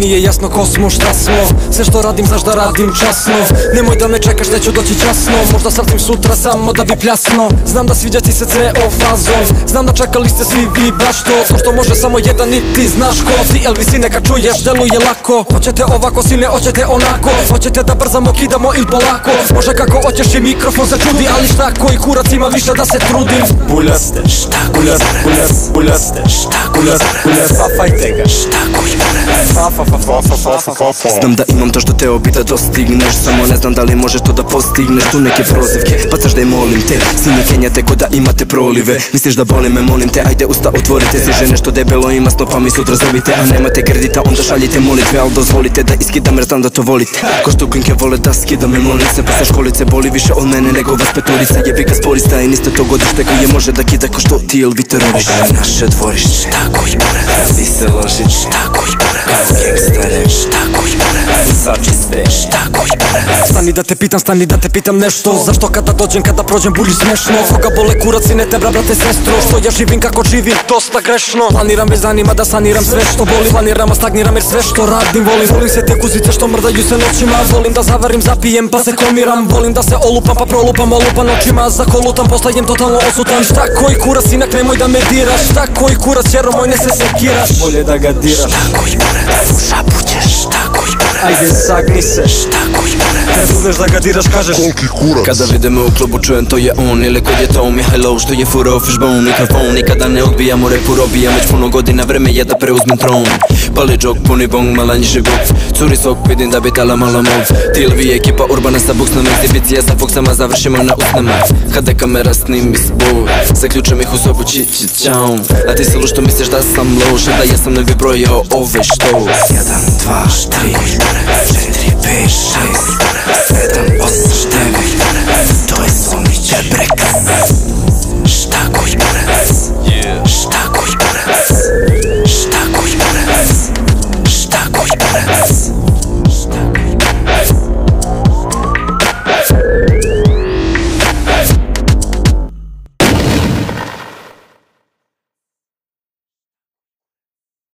nije jasno ko smo, šta smo. Sve što radim, znaš da radim časno. Nemoj da me čekaš, neću doći ćasno. Možda sasvim sutra, samo da bi pljasno. Znam da sviđa ti se ceo fazon. Znam da čekali ste svi vi baš to što može samo jedan i ti znaš ko. TLV sine kad čuješ, deluje lako. Hoćete ovako sine, hoćete onako. Hoćete da brzamo, kidamo ili polako. Može kako hoćeš i mikrofon se čudi. Ali šta koji kurac ima više da se trudim. Buljaste, šta koji kurac. Buljaste, šta koji kurac. Fafajte ga, šta koji kurac. Znam da imam to što teo bi da dostigneš, samo ne znam da li možeš to da postigneš. Tu neke prozivke, bacaš da je molim te. Sine kenjate ko da imate prolive. Misliš da boli me, molim te, ajde usta otvorite. Sviže nešto debelo ima snopa mi sutra zovite. A nemate kredita, onda šaljite molitve. Al dozvolite da iskidam jer znam da to volite. Ko što klinke vole da skidam me molim se. Posle školice boli više od mene nego vas petorica. Jebi ga sporista i niste to godište koje može da kida ko što TLV terorište. Ovo je naše dvorište, tako i kurac. Vi se ložić, tako i kurac. Kao gangstereš, tako i kurac. Sači sveš, tako i kurac. Stani da te pitam, stani da te pitam nešto. Zašto kada dođem, kada prođem bulji smešno? Koga bole kurac i ne te brate sestro. Što ja živim kako živim, dosta grešno. Planiram bez zanima da saniram sve što boli. Planiram a stagniram jer sve što radim volim. Volim se te kuzice što mrdaju se noćima. Volim da zavarim, zapijem pa se komiram. Volim da se olupam pa prolupam, olupam noćima. Zakolutam, postajem totalno osutan. Šta koji kurac, inak nemoj da me diraš. Šta koji kurac, jero moj ne se sekiraš. Bolje da ga diraš. Šta koji kurac, šapućeš, šta koji kurac. Ajde sagni se, šta koji kurac. kad uzmeš da ga diraš kažeš koliki kurac. Kada vide me u klubu čujem to je on. Ili kod je to Mihilow što je furao fishbone mikrofon. Nikada ne odbijam u repu robijam. Već puno godina vreme je da preuzmem tron. Pali džok, puni bong, mala njiži gok. Curi sok, vidim da bi tala mala mov. TLV ekipa urbana sa buksnom. Egzibicija sa foksama, završimo na usnama. Kada kamera snimi spoj, zaključam ih u sobu čičićaum. A ti selu što misliš da sam loš, da ja sam ne bi brojao ove što. 1, 2, 3, 4, 5, 6, 7, 8, 9. To je sumiće breka.